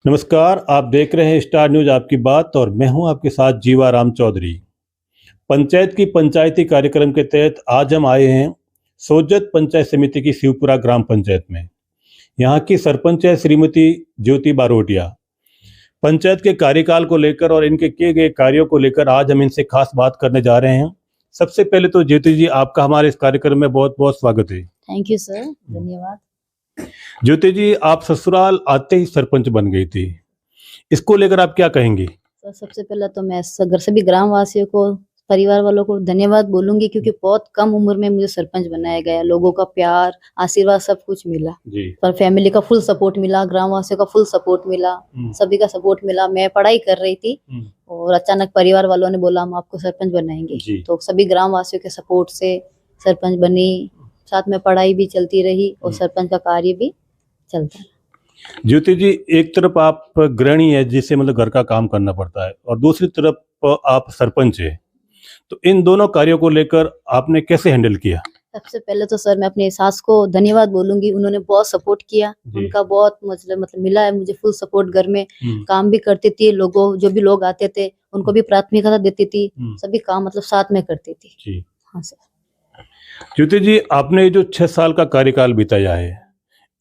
नमस्कार, आप देख रहे हैं स्टार न्यूज आपकी बात और मैं हूं आपके साथ जीवा राम चौधरी। पंचायत की पंचायती कार्यक्रम के तहत आज हम आए हैं सोजत पंचायत समिति की शिवपुरा ग्राम पंचायत में। यहां की सरपंच है श्रीमती ज्योति बारोटिया। पंचायत के कार्यकाल को लेकर और इनके किए गए कार्यों को लेकर आज हम इनसे खास बात करने जा रहे हैं। सबसे पहले तो ज्योति जी, आपका हमारे इस कार्यक्रम में बहुत बहुत स्वागत है। थैंक यू सर, धन्यवाद। ज्योति जी, आप ससुराल आते ही सरपंच बन गई थी, इसको लेकर आप क्या कहेंगी? सर, सबसे पहले तो मैं सभी ग्राम वासियों को, परिवार वालों को धन्यवाद बोलूंगी, क्योंकि बहुत कम उम्र में मुझे सरपंच बनाया गया। लोगों का प्यार, आशीर्वाद सब कुछ मिला जी। पर फैमिली का फुल सपोर्ट मिला, ग्राम वासियों का फुल सपोर्ट मिला, सभी का सपोर्ट मिला। मैं पढ़ाई कर रही थी और अचानक परिवार वालों ने बोला हम आपको सरपंच बनाएंगे, तो सभी ग्राम वासियों के सपोर्ट से सरपंच बनी। साथ में पढ़ाई भी चलती रही और सरपंच का कार्य भी चलता है। ज्योति जी, एक तरफ आप गृहिणी है जिससे मतलब घर का काम करना पड़ता है और दूसरी तरफ आप सरपंच है, तो इन दोनों कार्यों को लेकर आपने कैसे हैंडल किया? सबसे पहले तो सर मैं अपनी सास को धन्यवाद बोलूंगी, उन्होंने बहुत सपोर्ट किया। उनका बहुत मतलब मिला है मुझे फुल सपोर्ट। घर में काम भी करती थी, जो भी लोग आते थे उनको भी प्राथमिकता देती थी, सभी काम मतलब साथ में करती थी जी। हाँ सर। ज्योति जी, आपने जो 6 साल का कार्यकाल बिताया है,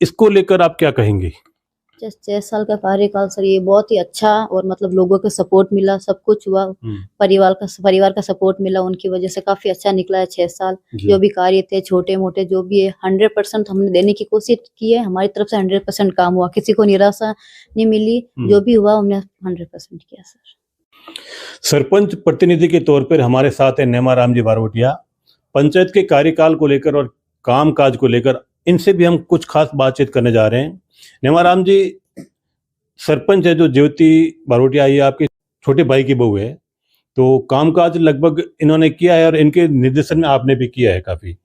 इसको लेकर आप क्या कहेंगे? 6 साल का कार्यकाल सर, ये बहुत ही अच्छा और मतलब लोगों का सपोर्ट मिला, सब कुछ हुआ। परिवार का सपोर्ट मिला, उनकी वजह से काफी अच्छा निकला है 6 साल। जो भी कार्य थे छोटे मोटे जो भी है 100% हमने देने की कोशिश की है। हमारी तरफ से 100% काम हुआ, किसी को निराशा नहीं मिली। जो भी हुआ हमने 100% किया सर। सरपंच प्रतिनिधि के तौर पर हमारे साथ है नेमा राम जी बारोटिया। पंचायत के कार्यकाल को लेकर और काम काज को लेकर इनसे भी हम कुछ खास बातचीत करने जा रहे हैं। नेमाराम जी, सरपंच है जो ज्योति बारोटिया, ये आपके छोटे भाई की बहू है, तो कामकाज लगभग इन्होंने किया है और इनके निर्देशन में आपने भी किया है काफी।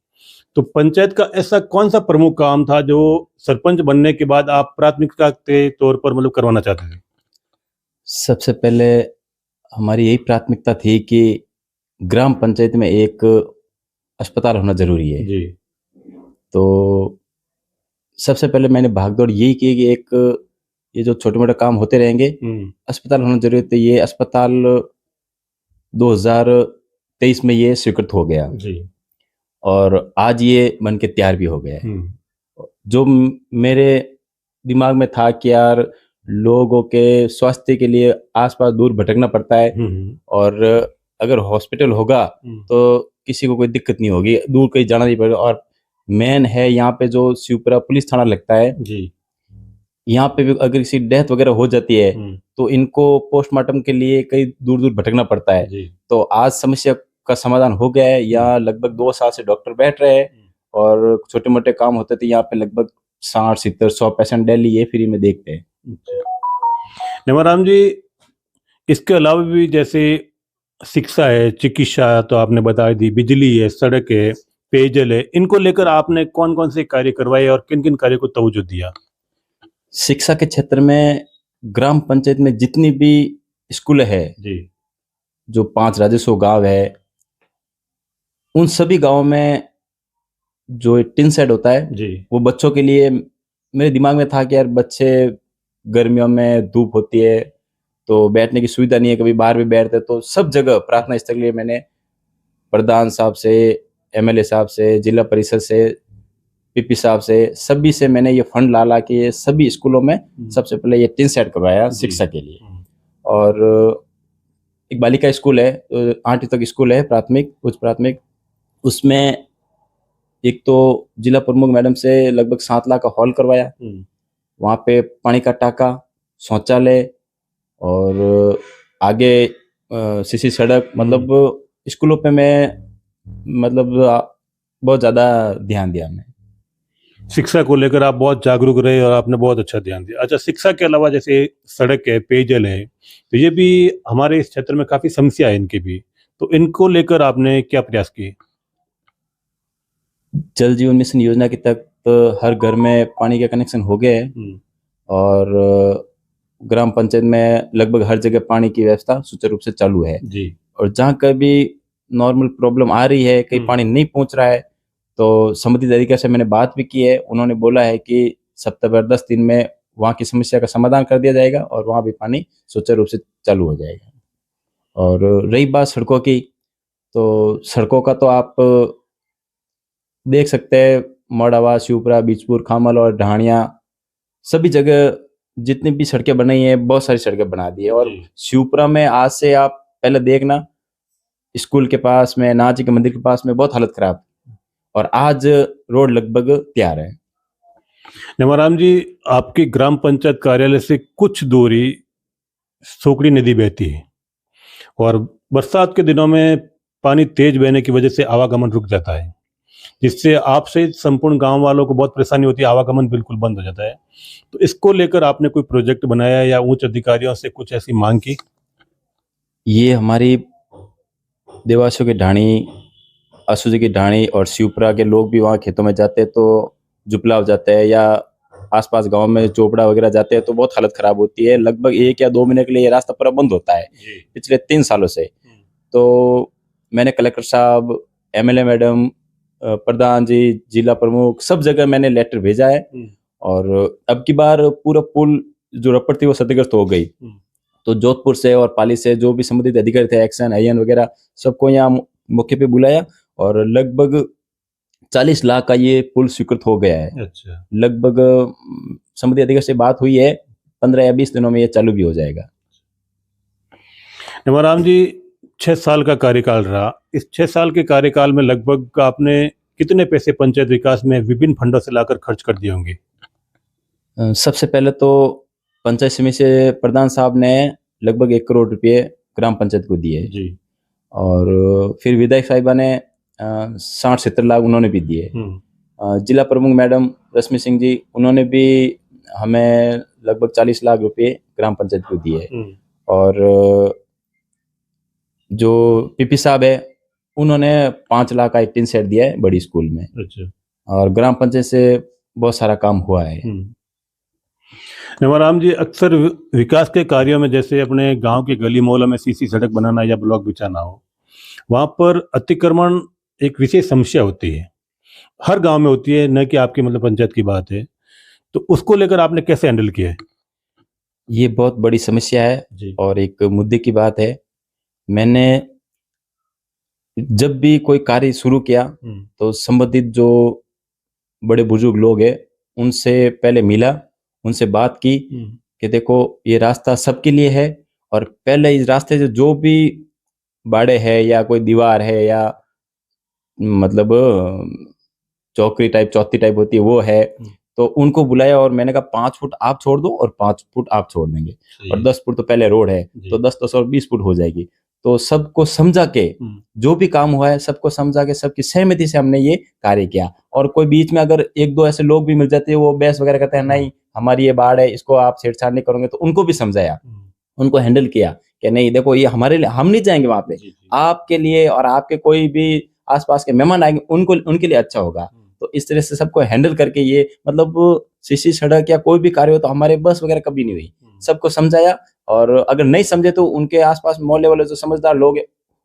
तो पंचायत का ऐसा कौन सा प्रमुख काम था जो सरपंच बनने के बाद आप प्राथमिकता के तौर पर मतलब करवाना चाहते थे? सबसे पहले हमारी यही प्राथमिकता थी कि ग्राम पंचायत में एक अस्पताल होना जरूरी है जी। तो सबसे पहले मैंने भागदौड़ यही की कि एक ये जो छोटे मोटे काम होते रहेंगे, अस्पताल होना जरूरी। तो ये अस्पताल 2023 में ये स्वीकृत हो गया जी। और आज ये बन के तैयार भी हो गया है। जो मेरे दिमाग में था कि यार लोगों के स्वास्थ्य के लिए आसपास दूर भटकना पड़ता है और अगर हॉस्पिटल होगा तो किसी को कोई दिक्कत नहीं होगी, दूर कहीं जाना नहीं पड़ेगा। और मेन है यहाँ पे जो शिवपुरा पुलिस थाना लगता है जी, यहाँ पे भी अगर किसी डेथ वगैरह हो जाती है तो इनको पोस्टमार्टम के लिए कई दूर दूर भटकना पड़ता है जी। तो आज समस्या का समाधान हो गया है। यहाँ लगभग 2 साल से डॉक्टर बैठ रहे हैं और छोटे मोटे काम होते थे यहाँ पे लगभग 60-70-100 पेशेंट डेली ये फ्री में देखते हैं। नेमाराम जी, इसके अलावा भी जैसे शिक्षा है, चिकित्सा तो आपने बता दी, बिजली है, सड़क है, पेयजल है, इनको लेकर आपने कौन कौन से कार्य करवाए और किन किन कार्यों को तवज्जो दिया? शिक्षा के क्षेत्र में ग्राम पंचायत में जितनी भी स्कूल है जी, जो 5 राजस्व गांव है, उन सभी गांवों में जो टिन शेड होता है जी, वो बच्चों के लिए मेरे दिमाग में था कि यार बच्चे गर्मियों में धूप होती है तो बैठने की सुविधा नहीं है, कभी बाहर भी बैठते, तो सब जगह प्रार्थना स्थल के लिए मैंने प्रधान साहब से, एमएलए साहब से, जिला परिषद से, पीपी साहब से, सभी से मैंने ये फंड ला के ये सभी स्कूलों में सबसे पहले ये टिन शेड करवाया शिक्षा के लिए। और एक बालिका स्कूल है, 8वीं तक स्कूल है, प्राथमिक उच्च प्राथमिक, उसमें एक तो जिला प्रमुख मैडम से लगभग 7 लाख का हॉल करवाया। वहाँ पे पानी का टाका, शौचालय और आगे सीसी सड़क, मतलब स्कूलों पे मैं मतलब बहुत ज्यादा ध्यान दिया। मैं शिक्षा को लेकर आप बहुत जागरूक रहे और आपने बहुत अच्छा ध्यान दिया। अच्छा, शिक्षा के अलावा जैसे सड़क है, पेयजल है, तो ये भी हमारे इस क्षेत्र में काफी समस्या है इनकी भी, तो इनको लेकर आपने क्या प्रयास किए? जल जीवन मिशन योजना के तहत हर घर में पानी का कनेक्शन हो गया है और ग्राम पंचायत में लगभग हर जगह पानी की व्यवस्था सुचारू रूप से चालू है जी। और जहाँ कभी नॉर्मल प्रॉब्लम आ रही है, कहीं पानी नहीं पहुंच रहा है, तो संबंधित अधिकारी से मैंने बात भी की है। उन्होंने बोला है कि सप्ताह भर 10 दिन में वहाँ की समस्या का समाधान कर दिया जाएगा और वहाँ भी पानी सुचारू रूप से चालू हो जाएगा। और रही बात सड़कों की, तो सड़कों का तो आप देख सकते हैं, मौड़ावा, शिवपुरा, बीजपुर, खामल और ढाणिया सभी जगह जितनी भी सड़कें बनाई हैं, बहुत सारी सड़कें बना दी है। और शिवपुरा में आज से आप पहले देखना, स्कूल के पास में, नाथ जी के मंदिर के पास में बहुत हालत खराब थी और आज रोड लगभग तैयार है। नेमाराम जी, आपकी ग्राम पंचायत कार्यालय से कुछ दूरी सोकड़ी नदी बहती है और बरसात के दिनों में पानी तेज बहने की वजह से आवागमन रुक जाता है, जिससे आपसे संपूर्ण गांव वालों को बहुत परेशानी होती है, आवागमन बिल्कुल बंद हो जाता है। तो इसको लेकर आपने कोई प्रोजेक्ट बनाया या उच्च अधिकारियों से कुछ ऐसी मांग की? ये हमारी देवासों की ढाणी, असुजी की ढाणी और शिवपुरा के लोग भी वहाँ खेतों में जाते हैं तो जुपला हो जाता है, या आसपास गांव में चोपड़ा वगैरह जाते हैं तो बहुत हालत खराब होती है। लगभग 1 या 2 महीने के लिए ये रास्ता पूरा बंद होता है पिछले 3 सालों से। तो मैंने कलेक्टर साहब, एमएलए मैडम, प्रधान जी, जिला प्रमुख, सब जगह मैंने लेटर भेजा है और अब की बार पूरा पुल जो रपट थी वो क्षतिग्रस्त हो गई। तो जोधपुर से और पाली से जो भी संबंधित अधिकारी थे, एक्शन, आईएन वगैरह, सबको यहाँ मौके पे बुलाया और लगभग 40 लाख का ये पुल स्वीकृत हो गया है। अच्छा। लगभग संबंधित अधिकारी से बात हुई है, 15 या 20 दिनों में ये चालू भी हो जाएगा। नेमाराम जी, 6 साल का कार्यकाल रहा, इस 6 साल के कार्यकाल में लगभग आपने कितने पैसे पंचायत विकास में विभिन्न फंडों से लाकर खर्च कर दिए होंगे? सबसे पहले तो पंचायत समिति से प्रधान साहब ने लगभग 1 करोड़ रुपये ग्राम पंचायत को दिए जी। और फिर विधायक साहिबा ने 60-70 लाख उन्होंने भी दिए। जिला प्रमुख मैडम रश्मि सिंह जी, उन्होंने भी हमें लगभग 40 लाख रुपए ग्राम पंचायत को दिए और जो पीपी साहब है उन्होंने 5 लाख का एक टीन सेट दिया है बड़ी स्कूल में। अच्छा। और ग्राम पंचायत से बहुत सारा काम हुआ है। नेमाराम जी, अक्सर विकास के कार्यों में जैसे अपने गांव के गली मोहल्लों में सीसी सड़क बनाना या ब्लॉक बिछाना हो, वहां पर अतिक्रमण एक विशेष समस्या होती है, हर गांव में होती है, न कि आपकी मतलब पंचायत की बात है, तो उसको लेकर आपने कैसे हैंडल किया है? ये बहुत बड़ी समस्या है जी। और एक मुद्दे की बात है। मैंने जब भी कोई कार्य शुरू किया तो संबंधित जो बड़े बुजुर्ग लोग हैं उनसे पहले मिला, उनसे बात की कि देखो ये रास्ता सबके लिए है और पहले इस रास्ते से जो भी बाड़े है या कोई दीवार है या मतलब चौकरी टाइप, चौथी टाइप होती है वो है, तो उनको बुलाया और मैंने कहा 5 फुट आप छोड़ दो और 5 फुट आप छोड़ देंगे और 10 फुट तो पहले रोड है तो 10 और 20 फुट हो जाएगी। तो सबको समझा के जो भी काम हुआ है सबको समझा के सबकी सहमति से हमने ये कार्य किया। और कोई बीच में अगर 1-2 ऐसे लोग भी मिल जाते हैं वो बहस वगैरह करते हैं, नहीं हमारी ये बाढ़ है इसको आप छेड़छाड़ नहीं करोगे, तो उनको भी समझाया, उनको हैंडल किया कि नहीं देखो ये हमारे लिए, हम नहीं जाएंगे वहां पे, आपके लिए और आपके कोई भी आसपास के मेहमान आएंगे उनके लिए अच्छा होगा। तो इस तरह से सबको हैंडल करके ये मतलब सीसी सड़क या कोई भी कार्य हो तो हमारे बस वगैरह कभी नहीं हुई, सबको समझाया और अगर नहीं समझे तो उनके आसपास मोहल्ले वाले जो समझदार लोग हैं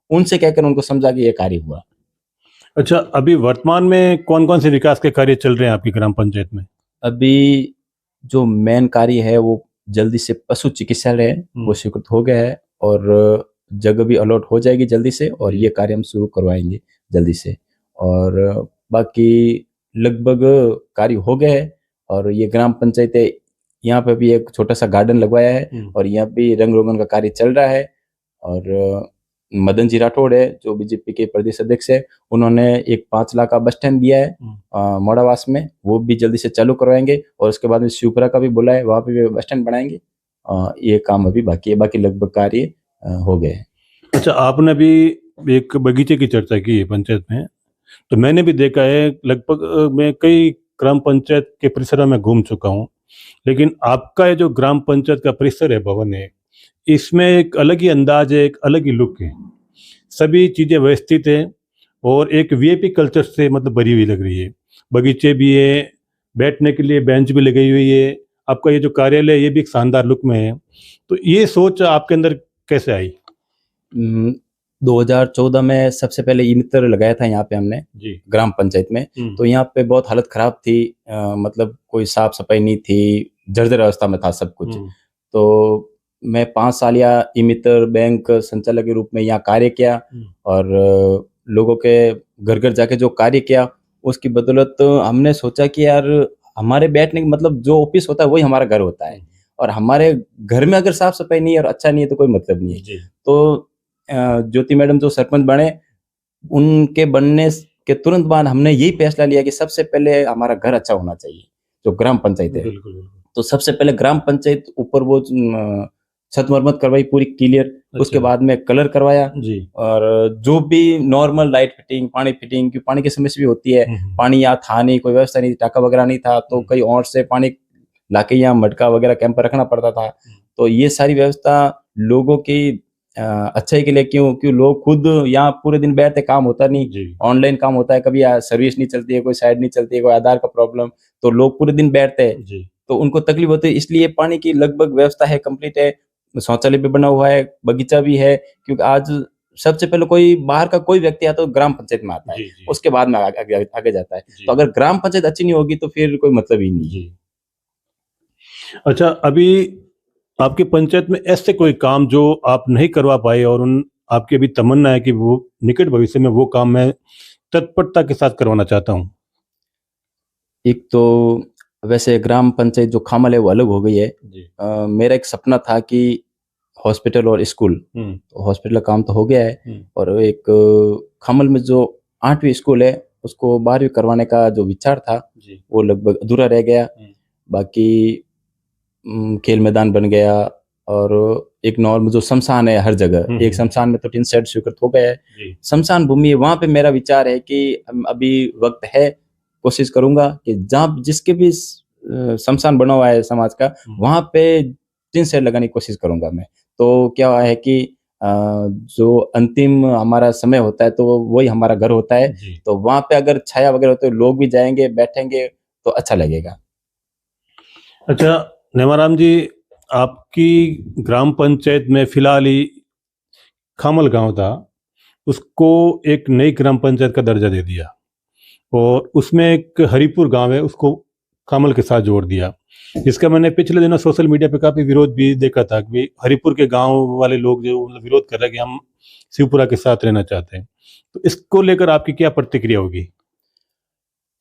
उनसे कहकर उनको समझा कि ये कार्य हुआ। अच्छा, अभी वर्तमान में कौन कौन से विकास के कार्य चल रहे हैं आपकी ग्राम पंचायत में? अभी जो मेन कार्य है वो जल्दी से पशु चिकित्सालय है वो स्वीकृत हो गया है और जगह भी अलॉट हो जाएगी जल्दी से और ये कार्य हम शुरू करवाएंगे जल्दी से। और बाकी लगभग कार्य हो गए है और ये ग्राम पंचायत है, यहाँ पे भी एक छोटा सा गार्डन लगवाया है और यहाँ भी रंग रोगन का कार्य चल रहा है। और मदन जी राठौड़ है जो बीजेपी के प्रदेश अध्यक्ष है, उन्होंने एक 5 लाख का बस स्टैंड दिया है मोड़ावास में, वो भी जल्दी से चालू करवाएंगे और उसके बाद में शिवपुरा का भी बोला है वहाँ पे भी बस स्टैंड बनाएंगे। ये काम अभी बाकी है, बाकी लगभग कार्य हो गए। अच्छा, आपने भी एक बगीचे की चर्चा की है पंचायत में, तो मैंने भी देखा है, लगभग मैं कई ग्राम पंचायत के परिसरों में घूम चुका हूँ, लेकिन आपका ये जो ग्राम पंचायत का परिसर है, भवन है, इसमें एक अलग ही अंदाज है, एक अलग ही लुक है, सभी चीज़ें व्यवस्थित है और एक वीआईपी कल्चर से मतलब भरी हुई लग रही है। बगीचे भी है, बैठने के लिए बेंच भी लगी हुई है, आपका ये जो कार्यालय है ये भी एक शानदार लुक में है। तो ये सोच आपके अंदर कैसे आई? 2014 में सबसे पहले ई मित्र लगाया था यहाँ पे हमने जी ग्राम पंचायत में। तो यहाँ पे बहुत हालत खराब थी, मतलब कोई साफ सफाई नहीं थी, जर्जर अवस्था में था सब कुछ। तो मैं 5 साल या ई मित्र बैंक संचालक के रूप में यहाँ कार्य किया और लोगों के घर घर जाके जो कार्य किया उसकी बदौलत हमने सोचा कि यार हमारे बैठने का मतलब जो ऑफिस होता है वही हमारा घर होता है, और हमारे घर में अगर साफ सफाई नहीं है और अच्छा नहीं है तो कोई मतलब नहीं है। तो ज्योति मैडम जो सरपंच बने, उनके बनने के तुरंत बाद हमने यही फैसला लिया कि सबसे पहले हमारा घर अच्छा होना चाहिए, जो ग्राम पंचायत है। तो सबसे पहले ग्राम पंचायत ऊपर वो छत मरम्मत करवाई पूरी क्लियर। उसके बाद में कलर करवाया जी, और जो भी नॉर्मल लाइट फिटिंग, पानी फिटिंग, क्योंकि पानी की समस्या भी होती है, पानी यहाँ था नहीं, कोई व्यवस्था नहीं, टाका वगैरह नहीं था, तो कई और से पानी लाके यहाँ मटका वगैरह कैंप पर रखना पड़ता था। तो ये सारी व्यवस्था लोगों की अच्छाई के लिए, क्यों लोग खुद यहाँ पूरे दिन बैठते, काम होता नहीं, ऑनलाइन काम होता है, कभी सर्विस नहीं चलती है, कोई साइड नहीं चलती है, कोई आधार का प्रॉब्लम, तो लोग पूरे दिन बैठते हैं तो उनको तकलीफ होती है। इसलिए पानी की लगभग व्यवस्था है, कंप्लीट है, शौचालय भी बना हुआ है, बगीचा भी है, क्योंकि आज सबसे पहले कोई बाहर का कोई व्यक्ति आता है तो ग्राम पंचायत में आता है, उसके बाद में आगे जाता है। तो अगर ग्राम पंचायत अच्छी नहीं होगी तो फिर कोई मतलब ही नहीं। अच्छा, अभी आपकी पंचायत में ऐसे कोई काम जो आप नहीं करवा पाए और आपकी अभी तमन्ना है कि वो निकट भविष्य में वो काम मैं तत्परता के साथ करवाना चाहता हूँ? एक तो वैसे ग्राम पंचायत जो खामल है वो अलग हो गई है। मेरा एक सपना था कि हॉस्पिटल और स्कूल, तो हॉस्पिटल का काम तो हो गया है, और एक खामल में जो 8वीं स्कूल है उसको 12वीं करवाने का जो विचार था वो लगभग अधूरा रह गया। बाकी खेल मैदान बन गया, और एक नॉर्मल जो शमशान है हर जगह, एक शमशान में तो टिन शेड स्वीकृत हो गया है, शमशान भूमि है, वहां पे मेरा विचार है कि अभी वक्त है, कोशिश करूंगा कि जहाँ जिसके भी शमशान बना हुआ है समाज का, वहां पे टिन शेड लगाने की कोशिश करूंगा मैं। तो क्या है कि जो अंतिम हमारा समय होता है तो वही हमारा घर होता है, तो वहां पे अगर छाया वगैरह होती है, लोग भी जाएंगे, बैठेंगे तो अच्छा लगेगा। अच्छा नेमाराम जी, आपकी ग्राम पंचायत में फिलहाल ही खामल गांव था, उसको एक नई ग्राम पंचायत का दर्जा दे दिया, और उसमें एक हरिपुर गांव है उसको खामल के साथ जोड़ दिया। इसका मैंने पिछले दिनों सोशल मीडिया पे काफ़ी विरोध भी देखा था कि हरिपुर के गांव वाले लोग जो विरोध कर रहे हैं कि हम शिवपुरा के साथ रहना चाहते हैं, तो इसको लेकर आपकी क्या प्रतिक्रिया होगी?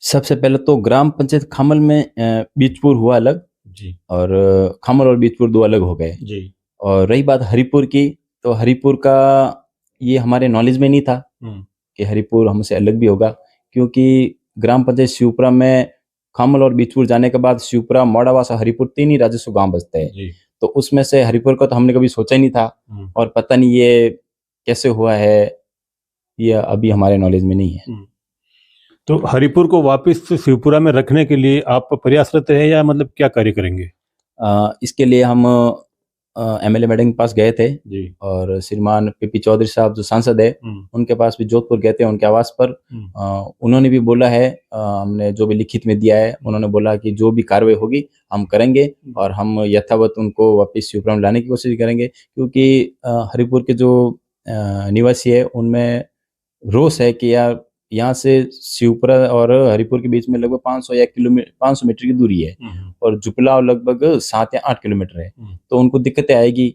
सबसे पहले तो ग्राम पंचायत खामल में बीजपुर हुआ अलग जी, और खामल और बीजपुर 2 अलग हो गए जी। और रही बात हरिपुर की, तो हरिपुर का ये हमारे नॉलेज में नहीं था कि हरिपुर हमसे अलग भी होगा, क्योंकि ग्राम पंचायत शिवपुरा में खामल और बीजपुर जाने के बाद शिवपुरा, मोड़ावासा, हरिपुर 3 ही राजस्व गांव बचते हैं। तो उसमें से हरिपुर का तो हमने कभी सोचा ही नहीं था, और पता नहीं ये कैसे हुआ है, ये अभी हमारे नॉलेज में नहीं है। तो हरिपुर को वापस शिवपुरा में रखने के लिए आप प्रयासरत हैं या मतलब क्या कार्य करेंगे? इसके लिए हम एमएलए मैडम के पास गए थे जी, और श्रीमान पीपी चौधरी साहब जो सांसद है उनके पास भी जोधपुर गए थे, उनके आवास पर। उन्होंने भी बोला है, हमने जो भी लिखित में दिया है, उन्होंने बोला कि जो भी कार्रवाई होगी हम करेंगे, और हम यथावत उनको वापस शिवपुरा में लाने की कोशिश करेंगे, क्योंकि हरिपुर के जो निवासी है उनमें रोष है कि यार यहाँ से शिवपुरा और हरिपुर के बीच में लगभग 500 मीटर की दूरी है, और जुपला लगभग 7 या 8 किलोमीटर है, तो उनको दिक्कतें आएगी।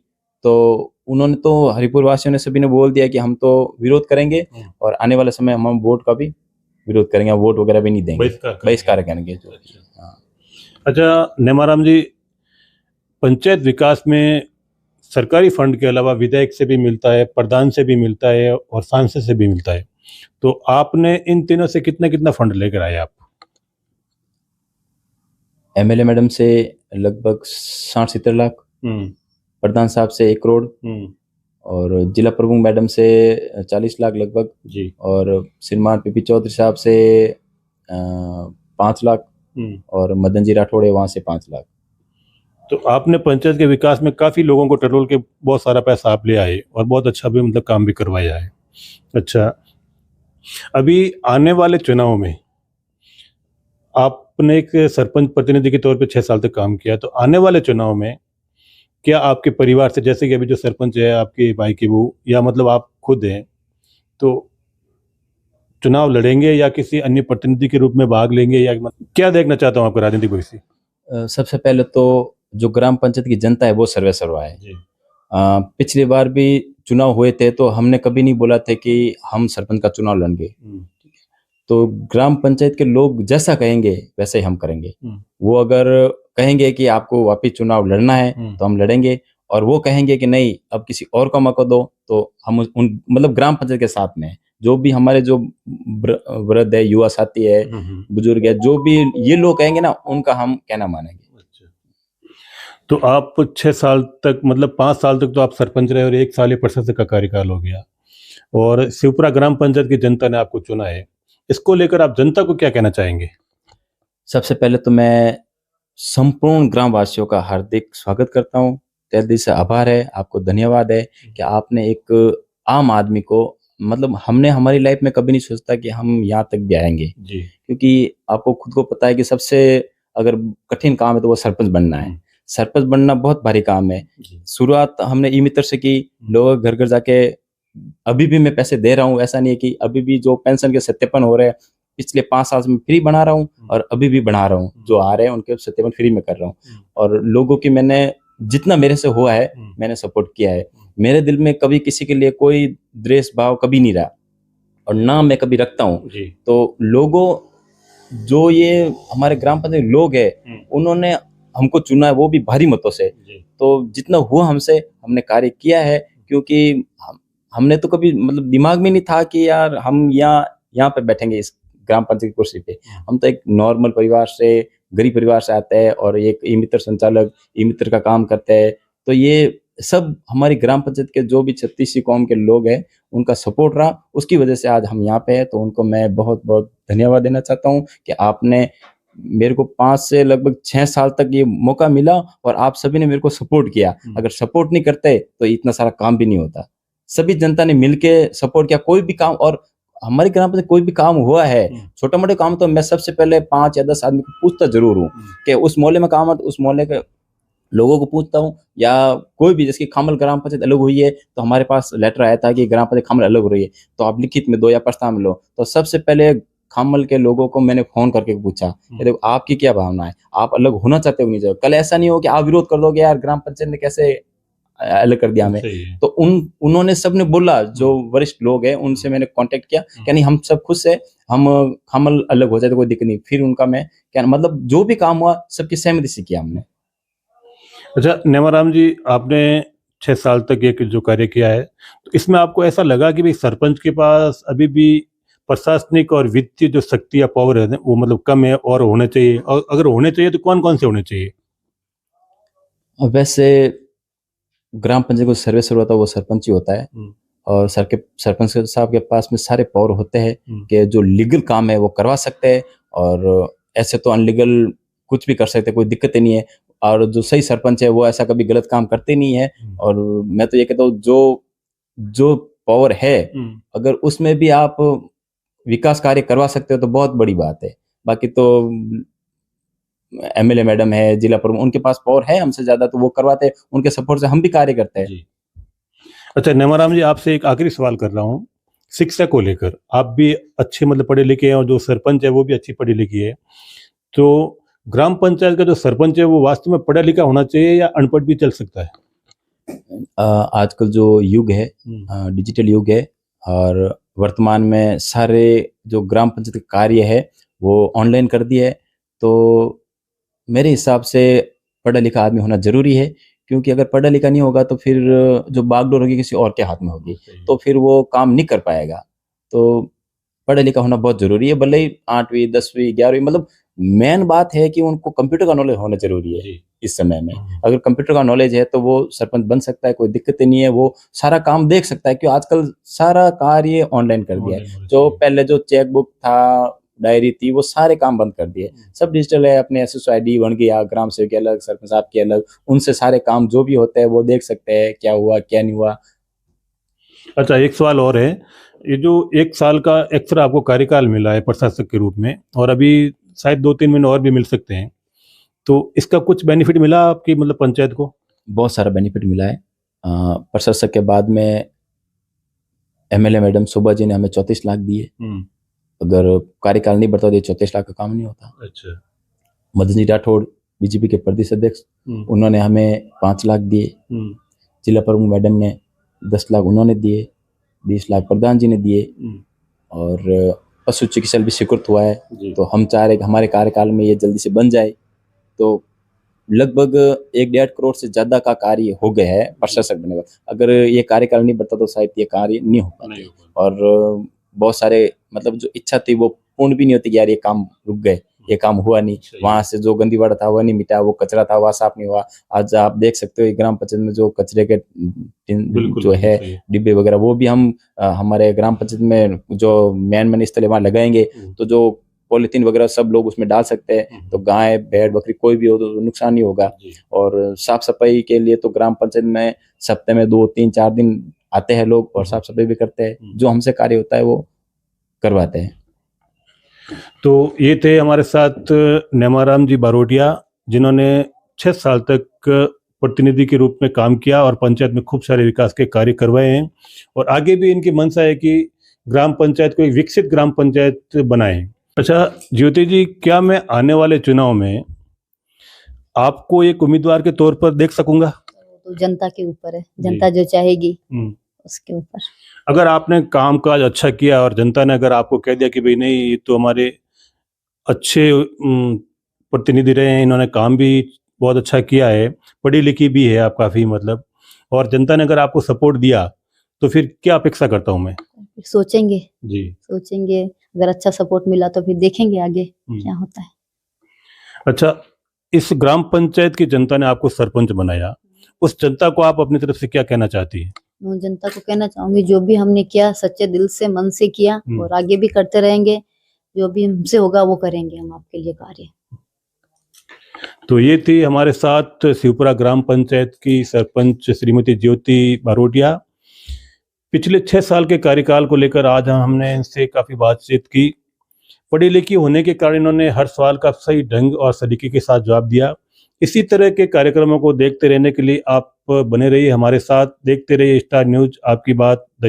तो उन्होंने तो हरिपुर वासियों ने सभी ने बोल दिया कि हम तो विरोध करेंगे, और आने वाले समय हम वोट का भी विरोध करेंगे, वोट वगैरह भी नहीं देंगे, बहिष्कार करेंगे। अच्छा नेमाराम जी, पंचायत विकास में सरकारी फंड के अलावा विधायक से भी मिलता है, प्रधान से भी मिलता है, और सांसद से भी मिलता है, तो आपने इन तीनों से कितना फंड लेकर आए आप? एमएलए मैडम से लगभग 60-70 लाख, प्रधान साहब से 1 करोड़, और जिला प्रमुख मैडम से 40 लाख लगभग जी, और श्रीमान पीपी चौधरी साहब से 5 लाख, और मदन जी राठौड़े वहां से 5 लाख। तो आपने पंचायत के विकास में काफी लोगों को टटोल के बहुत सारा पैसा आप ले आए, और बहुत अच्छा भी मतलब काम भी करवाया है। अच्छा, अभी आने वाले चुनाव में आपने एक सरपंच प्रतिनिधि के तौर पे 6 साल तक काम किया, तो आने वाले चुनाव में क्या आपके परिवार से, जैसे कि अभी जो सरपंच है आपके भाई की बहू, या मतलब आप खुद हैं, तो चुनाव लड़ेंगे या किसी अन्य प्रतिनिधि के रूप में भाग लेंगे, या क्या देखना चाहता हूँ आपका राजनीतिक भविष्य? सबसे पहले तो जो ग्राम पंचायत की जनता है वो सर्वे सर्वा है। पिछली बार भी चुनाव हुए थे तो हमने कभी नहीं बोला था कि हम सरपंच का चुनाव लड़ेंगे। तो ग्राम पंचायत के लोग जैसा कहेंगे वैसे ही हम करेंगे। वो अगर कहेंगे कि आपको वापिस चुनाव लड़ना है तो हम लड़ेंगे, और वो कहेंगे कि नहीं अब किसी और को मौका दो, तो हम उन मतलब ग्राम पंचायत के साथ में जो भी हमारे जो वृद्ध है, युवा साथी है, बुजुर्ग है, जो भी ये लोग कहेंगे ना उनका हम कहना मानेंगे। तो आप 6 साल तक मतलब 5 साल तक तो आप सरपंच रहे और 1 साल ये प्रशासक का कार्यकाल हो गया, और शिवपुरा ग्राम पंचायत की जनता ने आपको चुना है। इसको लेकर आप जनता को क्या कहना चाहेंगे? सबसे पहले तो मैं संपूर्ण ग्रामवासियों का हार्दिक स्वागत करता हूँ। तहे दिल से आभार है, आपको धन्यवाद है कि आपने एक आम आदमी को, मतलब हमने हमारी लाइफ में कभी नहीं सोचता कि हम यहाँ तक भी आएंगे, क्योंकि आपको खुद को पता है कि सबसे अगर कठिन काम है तो वो सरपंच बनना है। सरपंच बनना बहुत भारी काम है। शुरुआत हमने ई मित्र से की, लोग घर घर जाके, अभी भी मैं पैसे दे रहा हूँ, ऐसा नहीं है कि अभी भी जो पेंशन के सत्यापन हो रहे हैं पिछले 5 साल से मैं फ्री बना रहा हूँ और अभी भी बना रहा हूँ, जो आ रहे हैं उनके सत्यापन फ्री में कर रहा हूँ, और लोगों की मैंने जितना मेरे से हुआ है मैंने सपोर्ट किया है। मेरे दिल में कभी किसी के लिए कोई द्वेष भाव कभी नहीं रहा और ना मैं कभी रखता हूँ। तो लोगों जो ये हमारे ग्राम पंचायत लोग हैं उन्होंने हमको चुना है, वो भी भारी मतों से। तो जितना हुआ हमसे हमने कार्य किया है, क्योंकि हमने तो कभी मतलब दिमाग में नहीं था कि यार हम यहाँ पे बैठेंगे इस ग्राम पंचायत की कुर्सी पे। हम तो एक नॉर्मल परिवार से, गरीब परिवार से आते हैं और एक ई मित्र संचालक, ई मित्र का काम करते हैं। तो ये सब हमारी ग्राम पंचायत के जो भी 36 कौम के लोग हैं उनका सपोर्ट रहा, उसकी वजह से आज हम यहाँ पे हैं। तो उनको मैं बहुत बहुत धन्यवाद देना चाहता हूँ कि आपने मेरे को 5 से लगभग 6 साल तक ये मौका मिला और आप सभी ने मेरे को सपोर्ट किया। अगर सपोर्ट नहीं करते तो इतना सारा काम भी नहीं होता। सभी जनता ने मिलके सपोर्ट किया, कोई भी काम, और हमारी ग्राम पंचायत कोई भी काम हुआ है, छोटा मोटे काम, तो मैं सबसे पहले 5 या 10 आदमी को पूछता जरूर हूँ कि उस मोहल्ले में काम है तो उस मोहल्ले के लोगों को पूछता हूँ, या कोई भी जैसे खामल ग्राम पंचायत अलग हुई है तो हमारे पास लेटर आया था कि ग्राम पंचायत खामल अलग हो रही है तो आप लिखित में दो या प्रस्ताव में लो। तो सबसे पहले खामल के लोगों को मैंने फोन करके पूछा, देखो आपकी क्या भावना है, आप अलग होना चाहते हो नहीं चाहते? कल ऐसा नहीं हो कि आप विरोध कर दोगे यार ग्राम पंचायत ने कैसे अलग कर दिया हमें। तो उन्होंने सबने बोला, जो वरिष्ठ लोग हैं उनसे मैंने कांटेक्ट किया कि नहीं हम सब खुश है, हम खामल अलग हो जाए तो कोई दिक्कत नहीं। फिर उनका मैं क्या मतलब जो भी काम हुआ सबकी सहमति से किया हमने। अच्छा नेमाराम जी, आपने 6 साल तक ये जो कार्य किया है, तो इसमें आपको ऐसा लगा कि भाई सरपंच के पास अभी भी प्रशासनिक और वित्तीय जो शक्ति या पावर है वो मतलब कम है और होने चाहिए, और अगर होने चाहिए तो कौन कौन से होने चाहिए? वैसे ग्राम पंचायत को सर्वे शुरू होता है वो सरपंच ही होता है, और सरपंच साहब के पास में सारे पावर होते हैं कि जो लीगल काम है वो करवा सकते हैं, और ऐसे तो अनलीगल कुछ भी कर सकते हैं, कोई दिक्कत ही नहीं है। और जो सही सरपंच है वो ऐसा कभी गलत काम करते नहीं है। और मैं तो ये कहता हूँ जो पावर है अगर उसमें भी आप विकास कार्य करवा सकते हो तो बहुत बड़ी बात है। बाकी तो एमएलए मैडम है, जिला प्रमुख, उनके पास पावर है हमसे ज्यादा, तो वो करवाते हैं, उनके सपोर्ट से हम भी कार्य करते हैं। अच्छा नेमाराम जी, आपसे एक आखिरी सवाल कर रहा हूँ शिक्षा को लेकर। आप भी अच्छे मतलब पढ़े लिखे हैं और जो सरपंच है वो भी अच्छी पढ़ी लिखी है, तो ग्राम पंचायत का जो सरपंच है वो वास्तव में पढ़ा लिखा होना चाहिए या अनपढ़ भी चल सकता है? आजकल जो युग है डिजिटल युग है, और वर्तमान में सारे जो ग्राम पंचायत के कार्य है वो ऑनलाइन कर दिए है। तो मेरे हिसाब से पढ़ा लिखा आदमी होना जरूरी है, क्योंकि अगर पढ़ा लिखा नहीं होगा तो फिर जो बागडोर होगी किसी और के हाथ में होगी, तो फिर वो काम नहीं कर पाएगा। तो पढ़ा लिखा होना बहुत जरूरी है, भले ही 8वीं 10वीं 11वीं, मतलब मेन बात है कि उनको कंप्यूटर का नॉलेज होना जरूरी है इस समय में। अगर कंप्यूटर का नॉलेज है तो वो सरपंच बन सकता है, कोई दिक्कत नहीं है, वो सारा काम देख सकता है, क्योंकि आजकल सारा कार्य ऑनलाइन कर दिया है। जो पहले जो चेकबुक था, डायरी थी, वो सारे काम बंद कर दिए, सब डिजिटल है। अपने SSO ID बन गया, ग्राम सेवक अलग, सरपंच साहब की अलग, उनसे सारे काम जो भी होते हैं वो देख सकते हैं, क्या हुआ क्या नहीं हुआ। अच्छा एक सवाल और है, ये जो 1 साल का एक्स्ट्रा आपको कार्यकाल मिला है प्रशासक के रूप में, और अभी शायद 2-3 महीने और भी मिल सकते हैं, तो इसका कुछ बेनिफिट मिला आपकी मतलब पंचायत को? बहुत सारा बेनिफिट मिला है। प्रशासक के बाद में एमएलए मैडम शोभा जी ने हमें 34 लाख दिए। अगर कार्यकाल नहीं बढ़ता तो ये 34 लाख का काम नहीं होता। अच्छा। मदन जी राठौड़ बीजेपी के प्रदेश अध्यक्ष, उन्होंने हमें 5 लाख दिए। जिला प्रमुख मैडम ने 10 लाख उन्होंने दिए, 20 लाख प्रधान जी ने दिए, और पशु चिकित्सालय भी स्वीकृत हुआ है। तो हम चाह रहे कि हमारे कार्यकाल में ये जल्दी से बन जाए। तो लगभग 1.5 करोड़ से ज़्यादा का कार्य हो गया है प्रशासक बनने का। अगर ये कार्यकाल नहीं बढ़ता तो शायद ये कार्य नहीं हो पाता। और बहुत सारे मतलब जो इच्छा थी वो पूर्ण भी नहीं होती कि यार ये काम रुक गए, ये काम हुआ नहीं, वहाँ से जो गंदीवाड़ा था वह नहीं मिटा, वो कचरा था वह साफ नहीं हुआ। आज आप देख सकते हो ग्राम पंचायत में जो कचरे के जो है डिब्बे वगैरह, वो भी हम हमारे ग्राम पंचायत में जो मेन स्थल है वहाँ लगाएंगे, तो जो पॉलीथीन वगैरह सब लोग उसमें डाल सकते हैं। तो गाय भेड़ बकरी कोई भी हो तो नुकसान नहीं होगा। और साफ सफाई के लिए तो ग्राम पंचायत में सप्ताह में 2, 3, 4 दिन आते हैं लोग और साफ सफाई भी करते हैं। जो हमसे कार्य होता है वो करवाते हैं। तो ये थे हमारे साथ नेमाराम जी बारोटिया, जिन्होंने 6 साल तक प्रतिनिधि के रूप में काम किया और पंचायत में खूब सारे विकास के कार्य करवाए हैं। और आगे भी इनकी मंशा है कि ग्राम पंचायत को एक विकसित ग्राम पंचायत बनाएं। अच्छा ज्योति जी, क्या मैं आने वाले चुनाव में आपको एक उम्मीदवार के तौर पर देख सकूंगा? तो जनता के ऊपर है, जनता जो चाहेगी उसके ऊपर। अगर आपने कामकाज अच्छा किया और जनता ने अगर आपको कह दिया कि भाई नहीं ये तो हमारे अच्छे प्रतिनिधि रहे हैं, इन्होंने काम भी बहुत अच्छा किया है, पढ़ी लिखी भी है आप काफ़ी मतलब, और जनता ने अगर आपको सपोर्ट दिया तो फिर क्या अपेक्षा करता हूँ मैं? सोचेंगे जी, सोचेंगे, अगर अच्छा सपोर्ट मिला तो फिर देखेंगे आगे क्या होता है। अच्छा, इस ग्राम पंचायत की जनता ने आपको सरपंच बनाया, उस जनता को आप अपनी तरफ से क्या कहना चाहती है? मैं जनता को कहना चाहूंगी जो भी हमने किया सच्चे दिल से मन से किया और आगे भी करते रहेंगे। जो भी हमसे होगा वो करेंगे हम आपके लिए कार्य। तो ये थी हमारे साथ शिवपुरा ग्राम पंचायत की सरपंच श्रीमती ज्योति बारोटिया। पिछले 6 साल के कार्यकाल को लेकर आज हमने इनसे काफ़ी बातचीत की। पढ़ी लिखी होने के कारण इन्होंने हर सवाल का सही ढंग और सलीके के साथ जवाब दिया। इसी तरह के कार्यक्रमों को देखते रहने के लिए आप बने रहिए हमारे साथ, देखते रहिए स्टार न्यूज़, आपकी बात। धन्यवाद।